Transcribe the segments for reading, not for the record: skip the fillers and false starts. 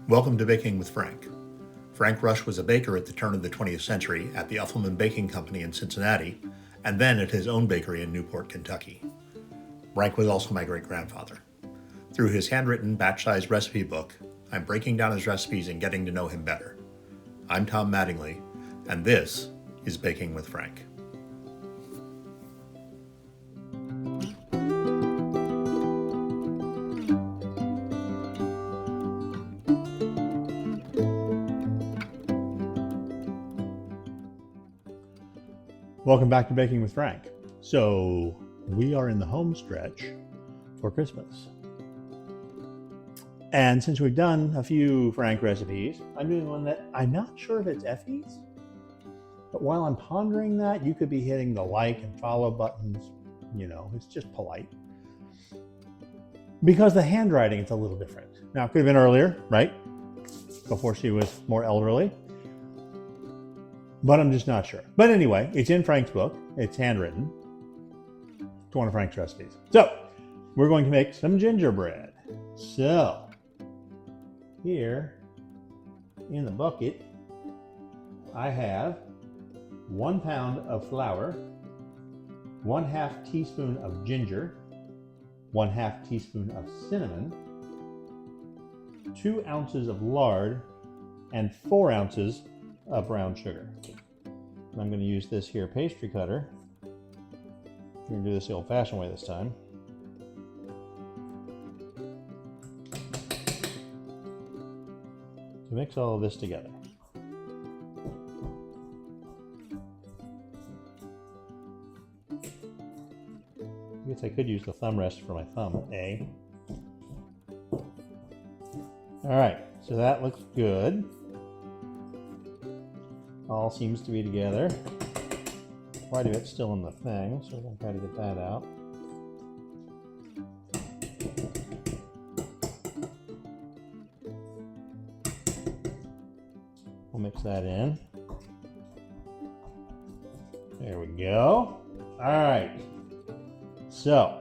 Welcome to Baking with Frank. Frank Rush was a baker at the turn of the 20th century at the Uffelman Baking Company in Cincinnati, and then at his own bakery in Newport, Kentucky. Frank was also my great-grandfather. Through his handwritten batch-sized recipe book, I'm breaking down his recipes and getting to know him better. I'm Tom Mattingly, and this is Baking with Frank. Welcome back to Baking with Frank. So, we are in the home stretch for Christmas. And since we've done a few Frank recipes, I'm doing one that I'm not sure if it's Effie's, but while I'm pondering that, you could be hitting the like and follow buttons. You know, it's just polite. Because the handwriting is a little different. Now, it could have been earlier, right? Before she was more elderly. But I'm just not sure. But anyway, it's in Frank's book. It's handwritten. It's one of Frank's recipes. So, we're going to make some gingerbread. So, here in the bucket, I have 1 pound of flour, 1/2 teaspoon of ginger, 1/2 teaspoon of cinnamon, 2 ounces of lard, and 4 ounces of brown sugar. I'm going to use this here pastry cutter. We're going to do this the old-fashioned way this time. To mix all of this together. I guess I could use the thumb rest for my thumb, eh? Alright, so that looks good. All seems to be together. Quite a bit still in the thing, so we're going to try to get that out. We'll mix that in. There we go. All right. So,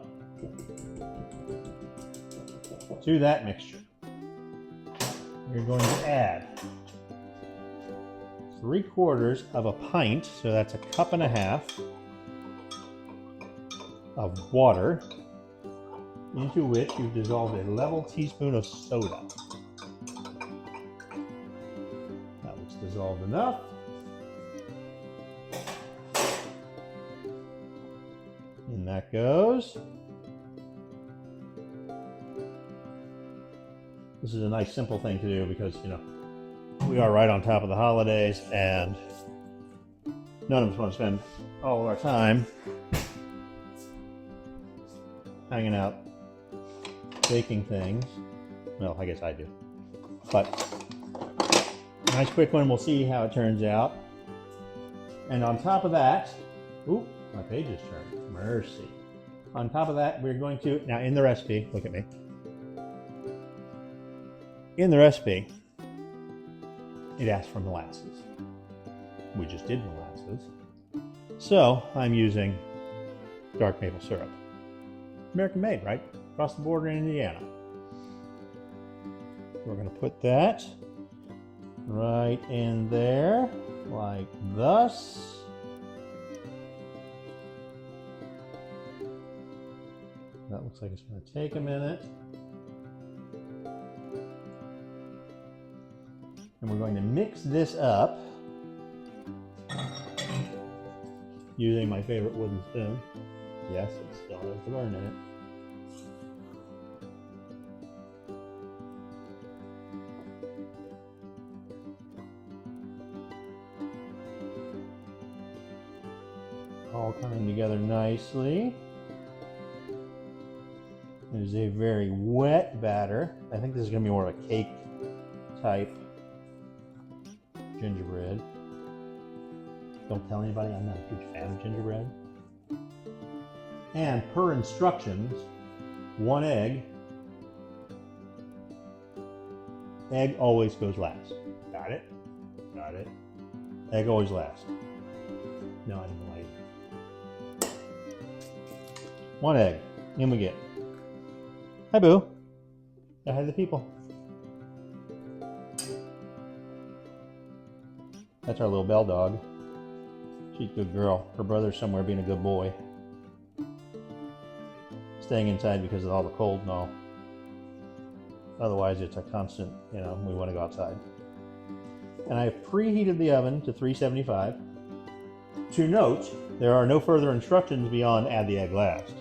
to that mixture, we're going to add 3/4 of a pint, so that's 1.5 cups of water, into which you've dissolved a level teaspoon of soda. That looks dissolved enough. In that goes. This is a nice simple thing to do because, you know, we are right on top of the holidays, and none of us want to spend all of our time hanging out baking things. Well, I guess I do. But nice quick one. We'll see how it turns out. And on top of that, ooh, my page is turned. Mercy. On top of that, we're going to, now in the recipe, look at me. In the recipe, it asks for molasses. We just did molasses. So I'm using dark maple syrup. American made, right? Across the border in Indiana. We're going to put that right in there, like thus. That looks like it's going to take a minute. And we're going to mix this up using my favorite wooden spoon. Yes, it still has the burn in it. All coming together nicely. It is a very wet batter. I think this is going to be more of a cake type gingerbread. Don't tell anybody I'm not a huge fan of gingerbread. And per instructions, 1 egg. Egg always goes last. Got it? Got it. Egg always last. No, I didn't like it. 1 egg. In we get. Hi, Boo. I had the people. That's our little bell dog. She's a good girl. Her brother's somewhere being a good boy. Staying inside because of all the cold and all. Otherwise, it's a constant, we want to go outside. And I've preheated the oven to 375. To note, there are no further instructions beyond add the egg last.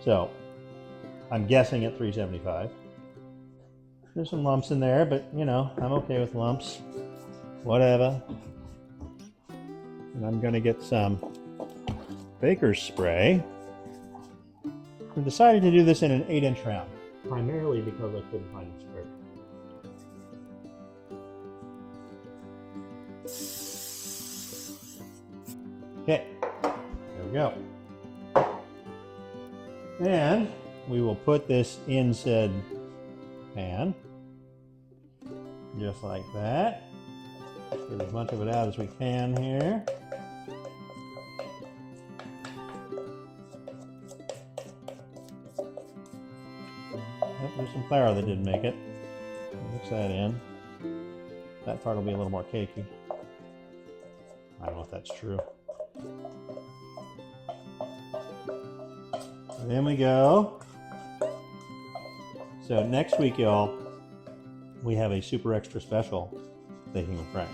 So, I'm guessing at 375. There's some lumps in there, but I'm okay with lumps. Whatever. And I'm gonna get some baker's spray. I decided to do this in an 8-inch round, primarily because I couldn't find a square. Okay, there we go. And we will put this in said pan, just like that. Get as much of it out as we can here. There's some flour that didn't make it. Mix that in. That part will be a little more cakey. I don't know if that's true. Then we go. So next week, y'all, we have a super extra special Baking with Frank.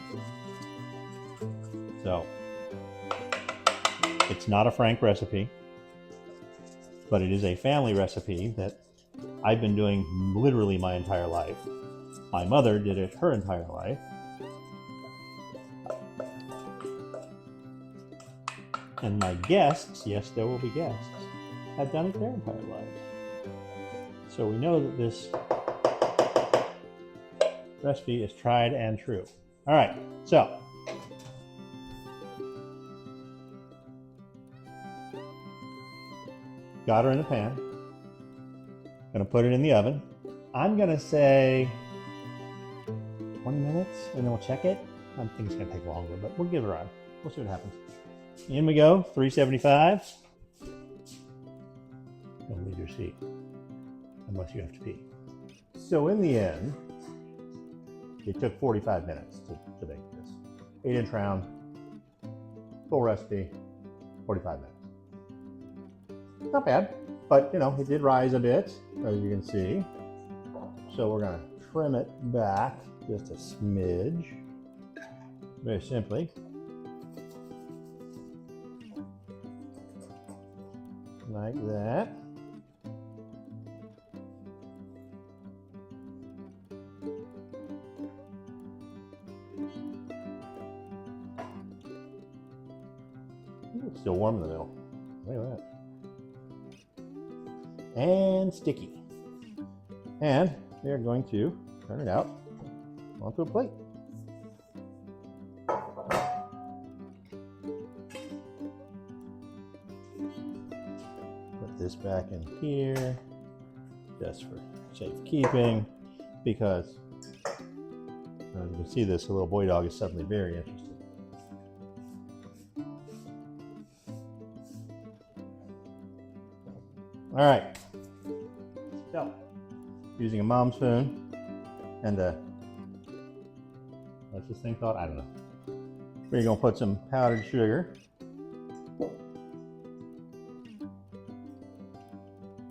So it's not a Frank recipe, but it is a family recipe that I've been doing literally my entire life. My mother did it her entire life. And my guests, yes, there will be guests, have done it their entire lives. So we know that this recipe is tried and true. All right, so got her in the pan. Gonna put it in the oven. I'm gonna say 20 minutes and then we'll check it. I think it's gonna take longer, but we'll give it a run. We'll see what happens. In we go, 375. Don't leave your seat unless you have to pee. So in the end, it took 45 minutes to bake this. 8-inch round, full recipe, 45 minutes. Not bad, but it did rise a bit, as you can see. So we're gonna trim it back just a smidge, very simply. Like that. Ooh, it's still warm in the middle. Look at that. And sticky. And we are going to turn it out onto a plate. Put this back in here just for safekeeping, because as you can see, this little boy dog is suddenly very interested. All right, so using a mom spoon and what's this thing called? I don't know. We're gonna put some powdered sugar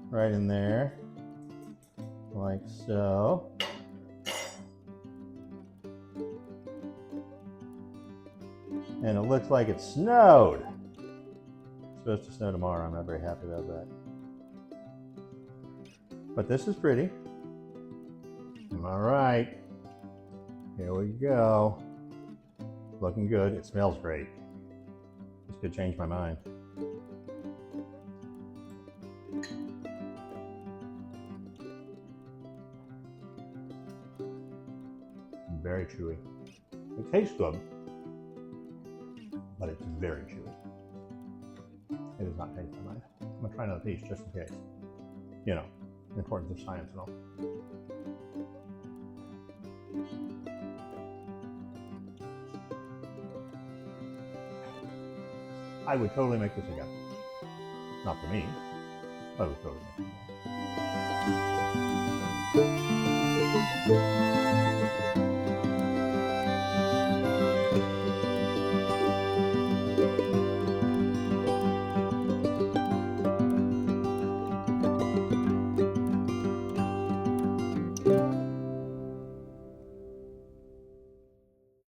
right in there, like so. And it looks like it snowed. It's supposed to snow tomorrow. I'm not very happy about that. But this is pretty. All right, here we go. Looking good. It smells great. This could change my mind. Very chewy. It tastes good, but it's very chewy. It does not change my mind. I'm gonna try another piece just in case. In accordance with science and all. I would totally make this again. Not for me, but I would totally make it again. Bye.